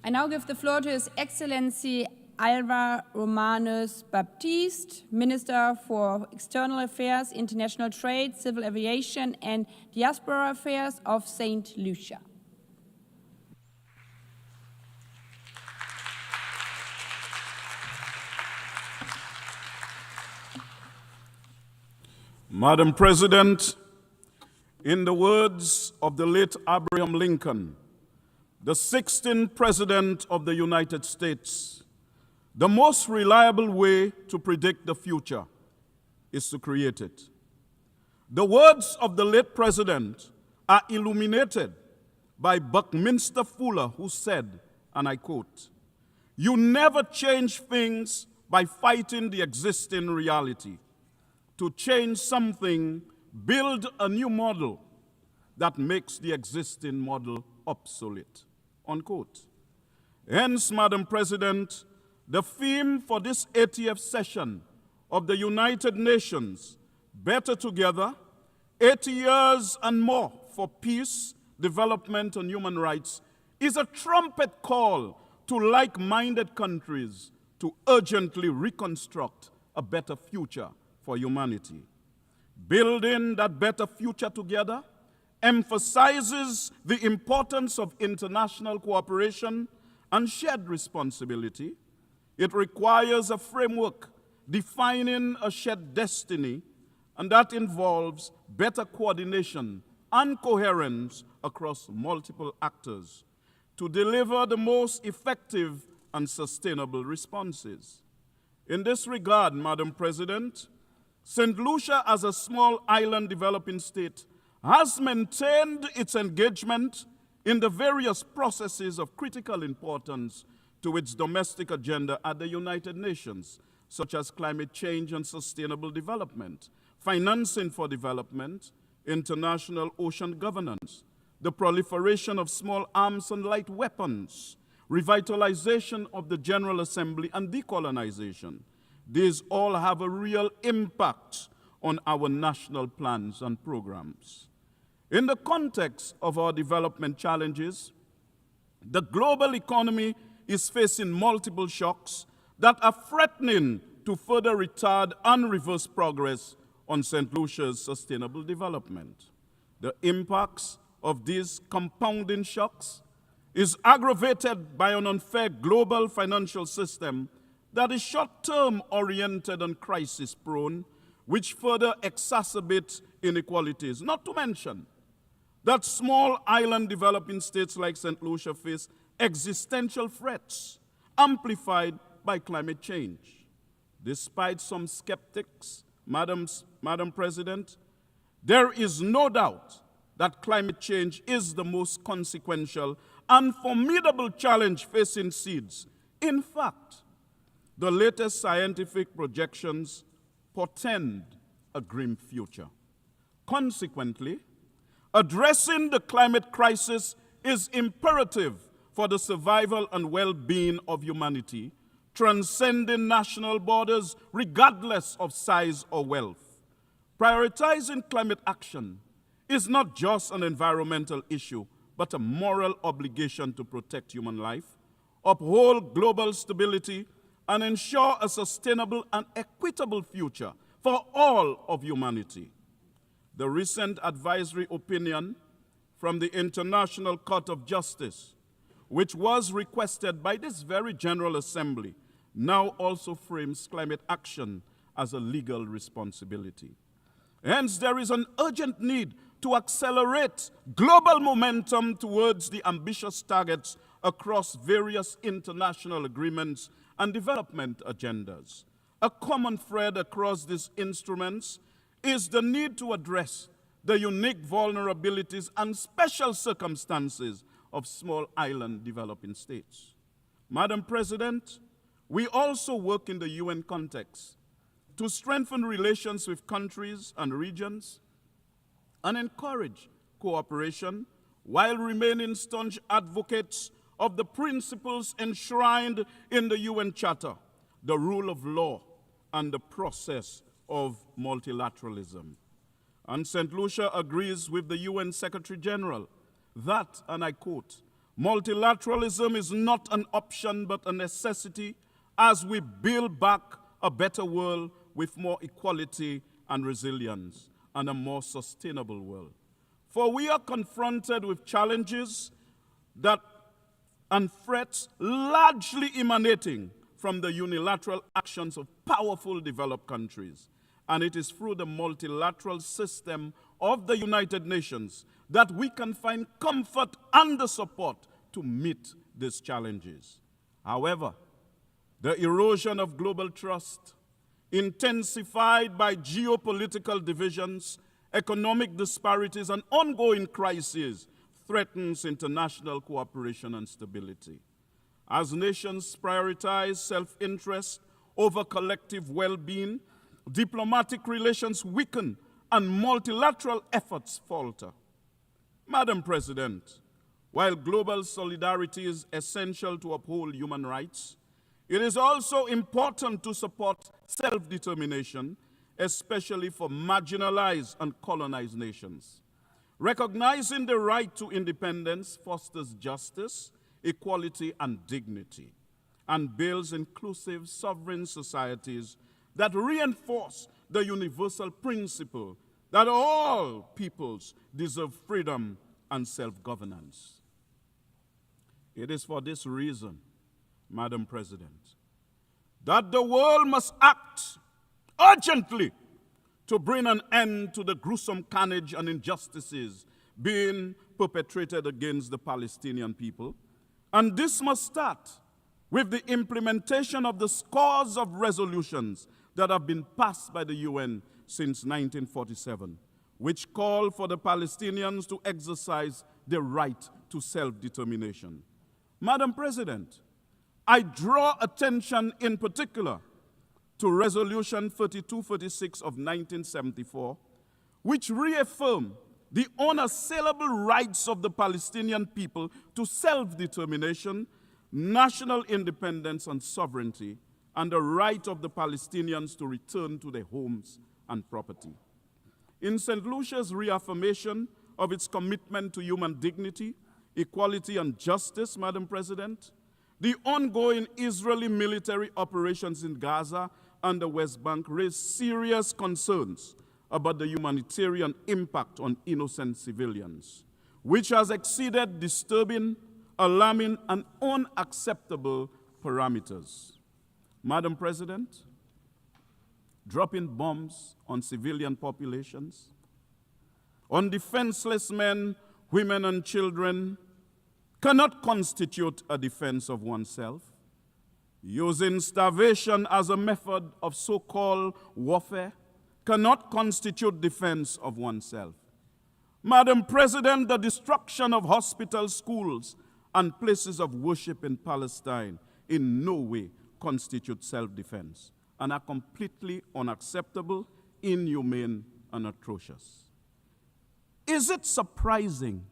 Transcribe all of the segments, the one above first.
I now give the floor to His Excellency Alva Romanus Baptiste, Minister for External Affairs, International Trade, Civil Aviation and Diaspora Affairs of St. Lucia. Madam President, in the words of the late Abraham Lincoln, the 16th President of the United States, the most reliable way to predict the future is to create it. The words of the late President are illuminated by Buckminster Fuller, who said, and I quote, "You never change things by fighting the existing reality. To change something, build a new model that makes the existing model obsolete," unquote. Hence, Madam President, the theme for this 80th session of the United Nations, Better Together, 80 years and more for peace, development, and human rights, is a trumpet call to like-minded countries to urgently reconstruct a better future for humanity. Building that better future together emphasizes the importance of international cooperation and shared responsibility. It requires a framework defining a shared destiny, and that involves better coordination and coherence across multiple actors to deliver the most effective and sustainable responses. In this regard, Madam President, St. Lucia, as a small island developing state, has maintained its engagement in the various processes of critical importance to its domestic agenda at the United Nations, such as climate change and sustainable development, financing for development, international ocean governance, the proliferation of small arms and light weapons, revitalization of the General Assembly, and decolonization. These all have a real impact on our national plans and programs. In the context of our development challenges, the global economy is facing multiple shocks that are threatening to further retard and reverse progress on St. Lucia's sustainable development. The impacts of these compounding shocks is aggravated by an unfair global financial system that is short-term oriented and crisis-prone, which further exacerbates inequalities. Not to mention that small island developing states like St. Lucia face existential threats amplified by climate change. Despite some skeptics, Madam President, there is no doubt that climate change is the most consequential and formidable challenge facing seeds. In fact, the latest scientific projections portend a grim future. Consequently, addressing the climate crisis is imperative for the survival and well-being of humanity, transcending national borders regardless of size or wealth. Prioritizing climate action is not just an environmental issue, but a moral obligation to protect human life, uphold global stability, and ensure a sustainable and equitable future for all of humanity. The recent advisory opinion from the International Court of Justice, which was requested by this very General Assembly, now also frames climate action as a legal responsibility. Hence, there is an urgent need to accelerate global momentum towards the ambitious targets across various international agreements and development agendas. A common thread across these instruments is the need to address the unique vulnerabilities and special circumstances of small island developing states. Madam President, we also work in the UN context to strengthen relations with countries and regions and encourage cooperation while remaining staunch advocates of the principles enshrined in the UN Charter, the rule of law, and the process of multilateralism. And St. Lucia agrees with the UN Secretary General that, and I quote, Multilateralism is not an option but a necessity as we build back a better world with more equality and resilience and a more sustainable world. For we are confronted with challenges and threats largely emanating from the unilateral actions of powerful developed countries. And it is through the multilateral system of the United Nations that we can find comfort and the support to meet these challenges. However, the erosion of global trust, intensified by geopolitical divisions, economic disparities, and ongoing crises, threatens international cooperation and stability. As nations prioritize self-interest over collective well-being, diplomatic relations weaken and multilateral efforts falter. Madam President, while global solidarity is essential to uphold human rights, it is also important to support self-determination, especially for marginalized and colonized nations. Recognizing the right to independence fosters justice, equality, and dignity, and builds inclusive, sovereign societies that reinforce the universal principle that all peoples deserve freedom and self-governance. It is for this reason, Madam President, that the world must act urgently to bring an end to the gruesome carnage and injustices being perpetrated against the Palestinian people. And this must start with the implementation of the scores of resolutions that have been passed by the UN since 1947, which call for the Palestinians to exercise their right to self-determination. Madam President, I draw attention in particular to Resolution 3246 of 1974, which reaffirmed the unassailable rights of the Palestinian people to self-determination, national independence and sovereignty, and the right of the Palestinians to return to their homes and property. In St. Lucia's reaffirmation of its commitment to human dignity, equality, and justice, Madam President, the ongoing Israeli military operations in Gaza and the West Bank raise serious concerns about the humanitarian impact on innocent civilians, which has exceeded disturbing, alarming, and unacceptable parameters. Madam President, dropping bombs on civilian populations, on defenseless men, women, and children cannot constitute a defense of oneself. Using starvation as a method of so-called warfare cannot constitute defense of oneself. Madam President, the destruction of hospitals, schools, and places of worship in Palestine in no way constitute self-defense and are completely unacceptable, inhumane, and atrocious. Is it surprising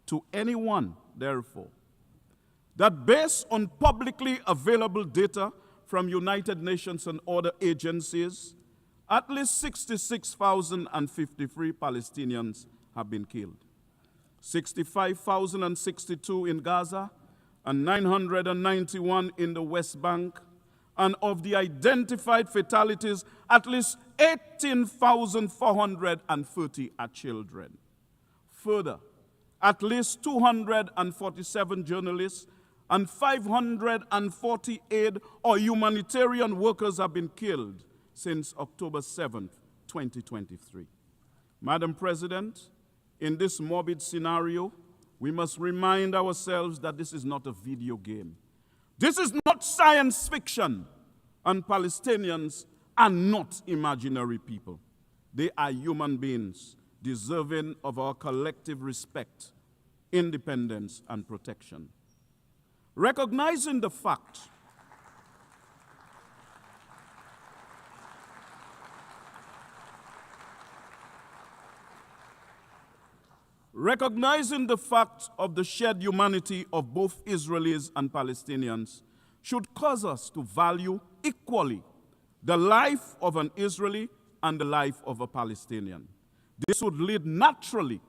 to anyone, therefore, that based on publicly available data from United Nations and other agencies, at least 66,053 Palestinians have been killed, 65,062 in Gaza, and 991 in the West Bank, and of the identified fatalities, at least 18,430 are children. Further, at least 247 journalists and 548 or humanitarian workers have been killed since October 7th, 2023. Madam President, in this morbid scenario, we must remind ourselves that this is not a video game. This is not science fiction, and Palestinians are not imaginary people. They are human beings deserving of our collective respect, independence, and protection. Recognizing the fact of the shared humanity of both Israelis and Palestinians should cause us to value equally the life of an Israeli and the life of a Palestinian. This would lead naturally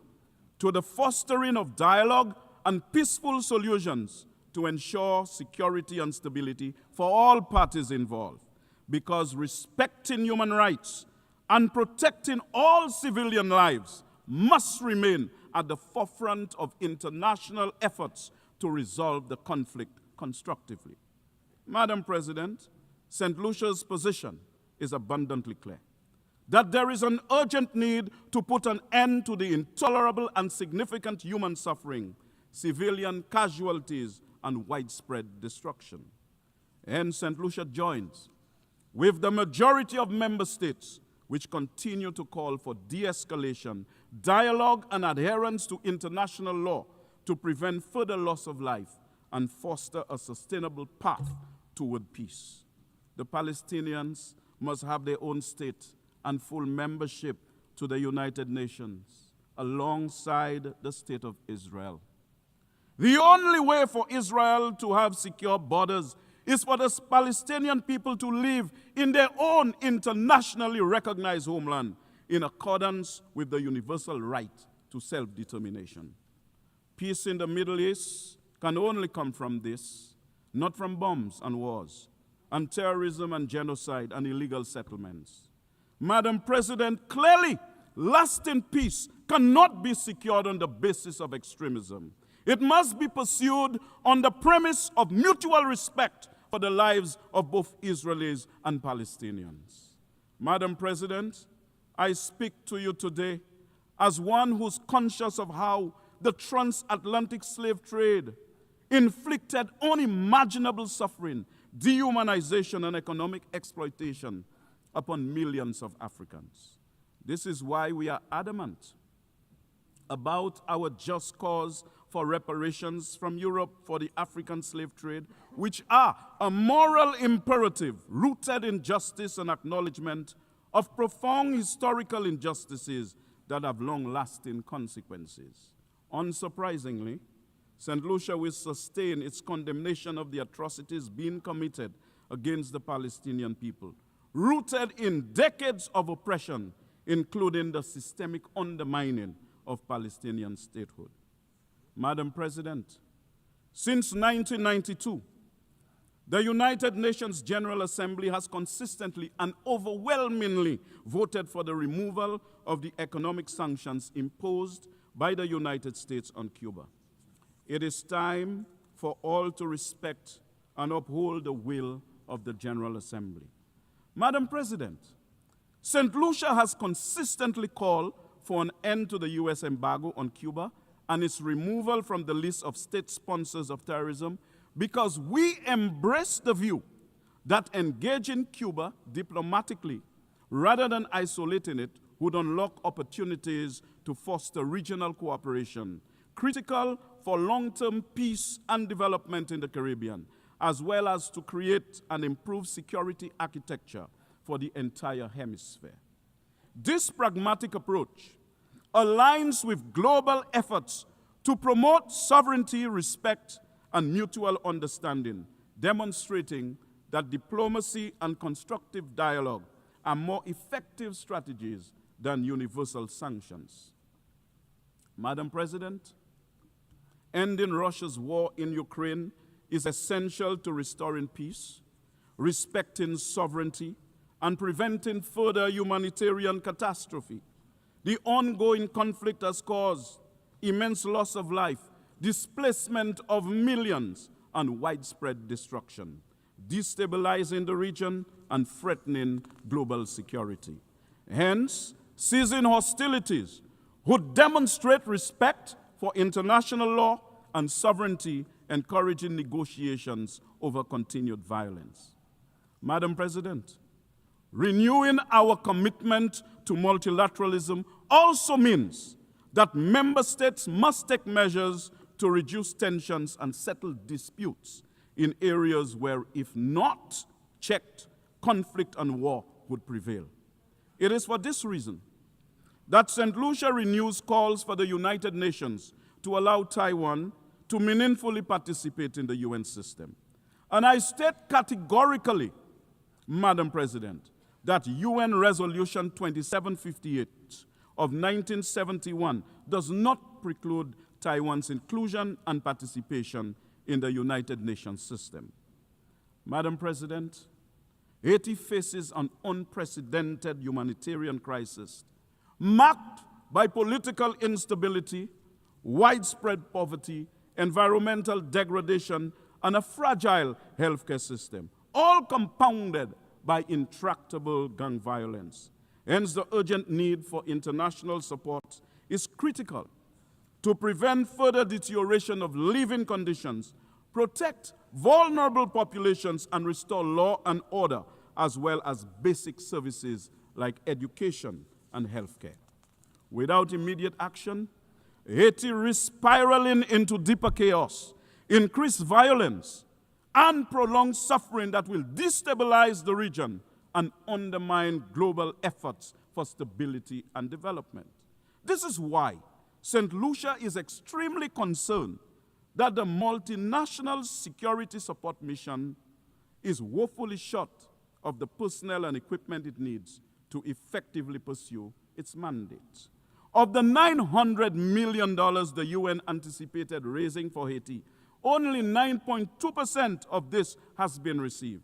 to the fostering of dialogue and peaceful solutions to ensure security and stability for all parties involved, because respecting human rights and protecting all civilian lives must remain at the forefront of international efforts to resolve the conflict constructively. Madam President, St. Lucia's position is abundantly clear that there is an urgent need to put an end to the intolerable and significant human suffering, civilian casualties, and widespread destruction. Hence, St. Lucia joins with the majority of member states which continue to call for de-escalation, dialogue, and adherence to international law to prevent further loss of life and foster a sustainable path toward peace. The Palestinians must have their own state and full membership to the United Nations alongside the State of Israel. The only way for Israel to have secure borders is for the Palestinian people to live in their own internationally recognized homeland in accordance with the universal right to self-determination. Peace in the Middle East can only come from this, not from bombs and wars, and terrorism and genocide and illegal settlements. Madam President, clearly, lasting peace cannot be secured on the basis of extremism. It must be pursued on the premise of mutual respect for the lives of both Israelis and Palestinians. Madam President, I speak to you today as one who's conscious of how the transatlantic slave trade inflicted unimaginable suffering, dehumanization, and economic exploitation upon millions of Africans. This is why we are adamant about our just cause for reparations from Europe for the African slave trade, which are a moral imperative rooted in justice and acknowledgement of profound historical injustices that have long-lasting consequences. Unsurprisingly, St. Lucia will sustain its condemnation of the atrocities being committed against the Palestinian people, rooted in decades of oppression, including the systemic undermining of Palestinian statehood. Madam President, since 1992, the United Nations General Assembly has consistently and overwhelmingly voted for the removal of the economic sanctions imposed by the United States on Cuba. It is time for all to respect and uphold the will of the General Assembly. Madam President, St. Lucia has consistently called for an end to the U.S. embargo on Cuba and its removal from the list of state sponsors of terrorism, because we embrace the view that engaging Cuba diplomatically rather than isolating it would unlock opportunities to foster regional cooperation, critical for long-term peace and development in the Caribbean, as well as to create an improved security architecture for the entire hemisphere. This pragmatic approach aligns with global efforts to promote sovereignty, respect, and mutual understanding, demonstrating that diplomacy and constructive dialogue are more effective strategies than universal sanctions. Madam President, ending Russia's war in Ukraine is essential to restoring peace, respecting sovereignty, and preventing further humanitarian catastrophe. The ongoing conflict has caused immense loss of life, displacement of millions, and widespread destruction, destabilizing the region and threatening global security. Hence, ceasing hostilities would demonstrate respect for international law and sovereignty, encouraging negotiations over continued violence. Madam President, renewing our commitment to multilateralism also means that member states must take measures to reduce tensions and settle disputes in areas where, if not checked, conflict and war would prevail. It is for this reason that St. Lucia renews calls for the United Nations to allow Taiwan to meaningfully participate in the UN system. And I state categorically, Madam President, that UN Resolution 2758 of 1971 does not preclude Taiwan's inclusion and participation in the United Nations system. Madam President, Haiti faces an unprecedented humanitarian crisis marked by political instability, widespread poverty, environmental degradation, and a fragile healthcare system, all compounded by intractable gang violence. Hence, the urgent need for international support is critical to prevent further deterioration of living conditions, protect vulnerable populations, and restore law and order, as well as basic services like education and healthcare. Without immediate action, Haiti risks spiraling into deeper chaos, increased violence, and prolonged suffering that will destabilize the region and undermine global efforts for stability and development. This is why St. Lucia is extremely concerned that the multinational security support mission is woefully short of the personnel and equipment it needs to effectively pursue its mandate. Of the $900 million the UN anticipated raising for Haiti, only 9.2% of this has been received.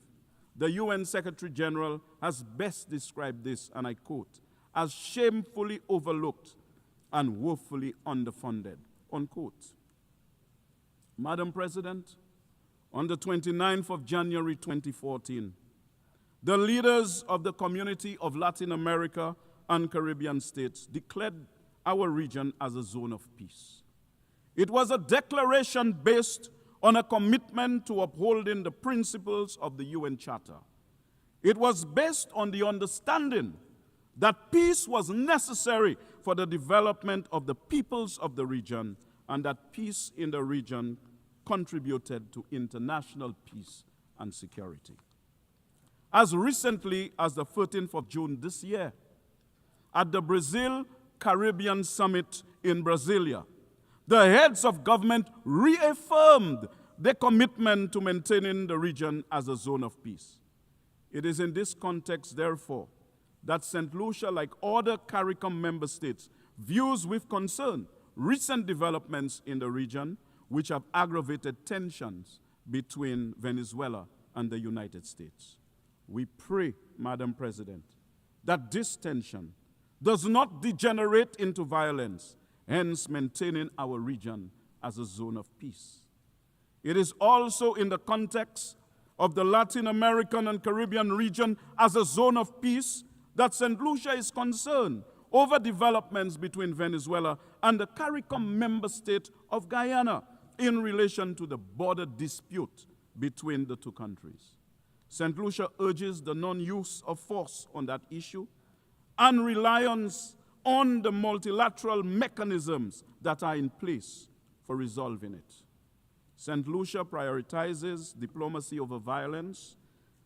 The UN Secretary General has best described this, and I quote, as shamefully overlooked and woefully underfunded, unquote. Madam President, on the 29th of January 2014, the leaders of the Community of Latin America and Caribbean states declared our region as a zone of peace. It was a declaration based on a commitment to upholding the principles of the UN Charter. It was based on the understanding that peace was necessary for the development of the peoples of the region, and that peace in the region contributed to international peace and security. As recently as the 13th of June this year, at the Brazil-Caribbean Summit in Brasilia, the heads of government reaffirmed their commitment to maintaining the region as a zone of peace. It is in this context, therefore, that St. Lucia, like other CARICOM member states, views with concern recent developments in the region which have aggravated tensions between Venezuela and the United States. We pray, Madam President, that this tension does not degenerate into violence, hence maintaining our region as a zone of peace. It is also in the context of the Latin American and Caribbean region as a zone of peace that St. Lucia is concerned over developments between Venezuela and the CARICOM member state of Guyana in relation to the border dispute between the two countries. St. Lucia urges the non-use of force on that issue and reliance on the multilateral mechanisms that are in place for resolving it. St. Lucia prioritizes diplomacy over violence,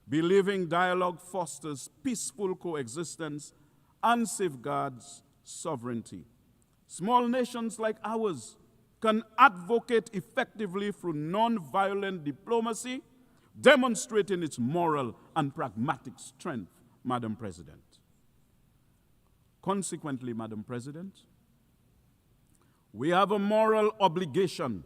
believing dialogue fosters peaceful coexistence and safeguards sovereignty. Small nations like ours can advocate effectively through non-violent diplomacy, demonstrating its moral and pragmatic strength, Madam President. Consequently, Madam President, we have a moral obligation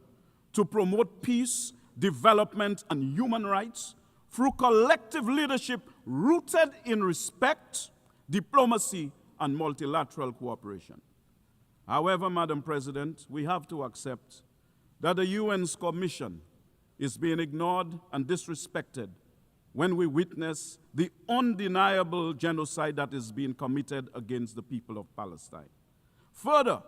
to promote peace, development, and human rights through collective leadership rooted in respect, diplomacy, and multilateral cooperation. However, Madam President, we have to accept that the UN's commission is being ignored and disrespected when we witness the undeniable genocide that is being committed against the people of Palestine. Further,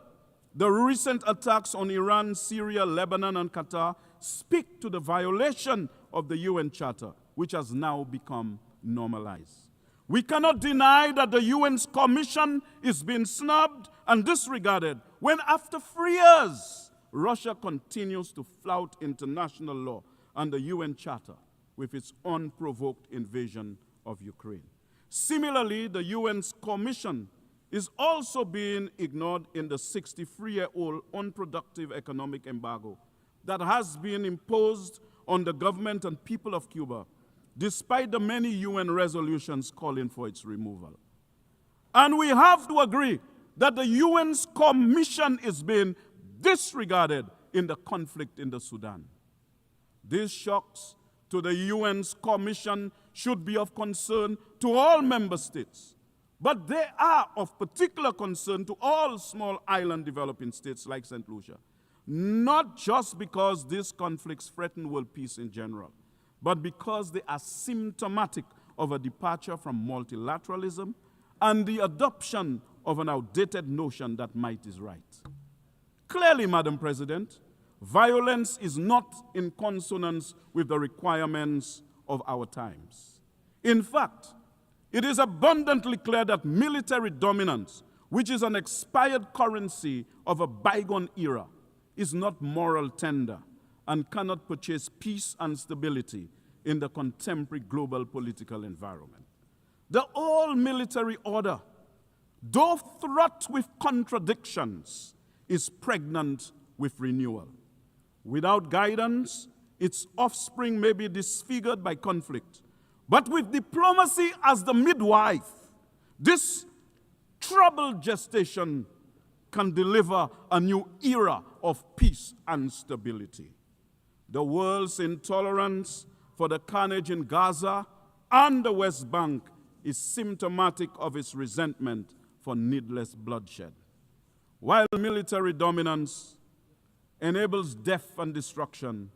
the recent attacks on Iran, Syria, Lebanon, and Qatar speak to the violation of the UN Charter, which has now become normalized. We cannot deny that the UN's commission is being snubbed and disregarded when, after 3 years, Russia continues to flout international law and the UN Charter with its unprovoked invasion of Ukraine. Similarly, the UN's commission is also being ignored in the 63-year-old unproductive economic embargo that has been imposed on the government and people of Cuba, despite the many UN resolutions calling for its removal. And we have to agree that the UN's commission is being disregarded in the conflict in the Sudan. These shocks to the UN's core mission should be of concern to all member states, but they are of particular concern to all small island developing states like St. Lucia, not just because these conflicts threaten world peace in general, but because they are symptomatic of a departure from multilateralism and the adoption of an outdated notion that might is right. Clearly, Madam President, violence is not in consonance with the requirements of our times. In fact, it is abundantly clear that military dominance, which is an expired currency of a bygone era, is not moral tender and cannot purchase peace and stability in the contemporary global political environment. The old military order, though fraught with contradictions, is pregnant with renewal. Without guidance, its offspring may be disfigured by conflict. But with diplomacy as the midwife, this troubled gestation can deliver a new era of peace and stability. The world's intolerance for the carnage in Gaza and the West Bank is symptomatic of its resentment for needless bloodshed. While military dominance enables death and destruction,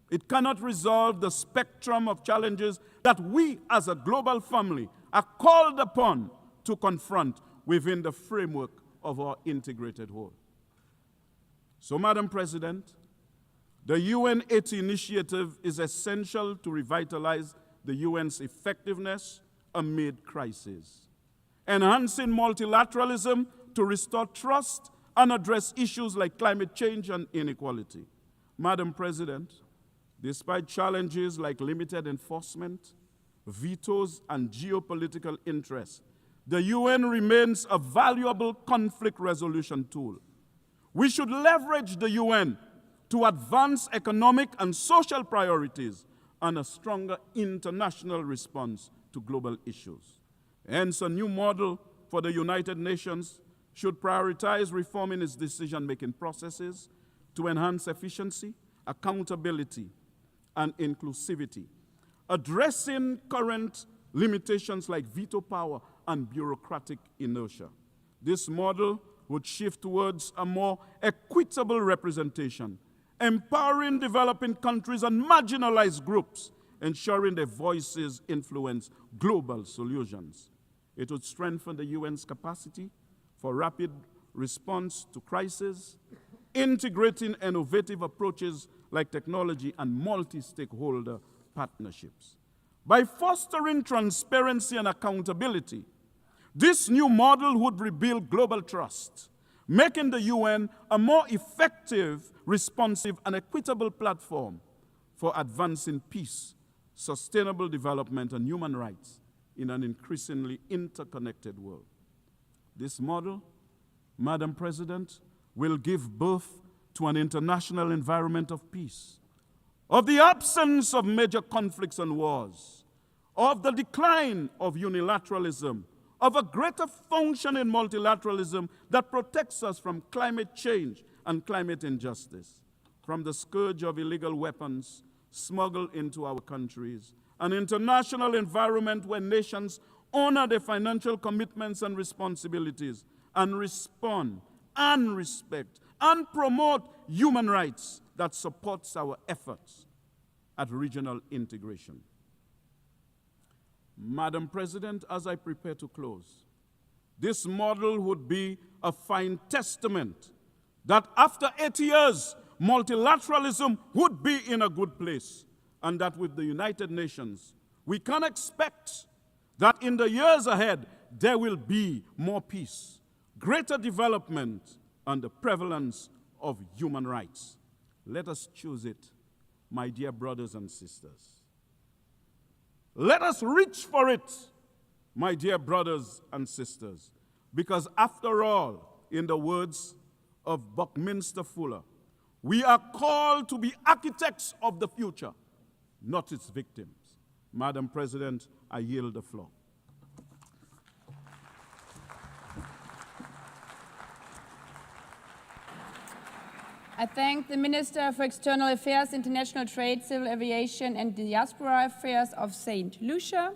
it cannot resolve the spectrum of challenges that we as a global family are called upon to confront within the framework of our integrated whole. So, Madam President, the UN 80 initiative is essential to revitalize the UN's effectiveness amid crisis, enhancing multilateralism to restore trust and address issues like climate change and inequality. Madam President, despite challenges like limited enforcement, vetoes, and geopolitical interests, the UN remains a valuable conflict resolution tool. We should leverage the UN to advance economic and social priorities and a stronger international response to global issues. Hence, a new model for the United Nations should prioritize reforming its decision-making processes to enhance efficiency, accountability, and inclusivity, addressing current limitations like veto power and bureaucratic inertia. This model would shift towards a more equitable representation, empowering developing countries and marginalized groups, ensuring their voices influence global solutions. It would strengthen the UN's capacity for rapid response to crisis, integrating innovative approaches like technology and multi-stakeholder partnerships. By fostering transparency and accountability, this new model would rebuild global trust, making the UN a more effective, responsive, and equitable platform for advancing peace, sustainable development, and human rights in an increasingly interconnected world. This model, Madam President, will give birth to an international environment of peace, of the absence of major conflicts and wars, of the decline of unilateralism, of a greater function in multilateralism that protects us from climate change and climate injustice, from the scourge of illegal weapons smuggled into our countries, an international environment where nations honor their financial commitments and responsibilities and respond and respect and promote human rights that supports our efforts at regional integration. Madam President, as I prepare to close, this model would be a fine testament that after 80 years, multilateralism would be in a good place, and that with the United Nations, we can expect that in the years ahead, there will be more peace, greater development, and the prevalence of human rights. Let us choose it, my dear brothers and sisters. Let us reach for it, my dear brothers and sisters, because after all, in the words of Buckminster Fuller, we are called to be architects of the future, not its victims. Madam President, I yield the floor. I thank the Minister for External Affairs, International Trade, Civil Aviation and Diaspora Affairs of St. Lucia.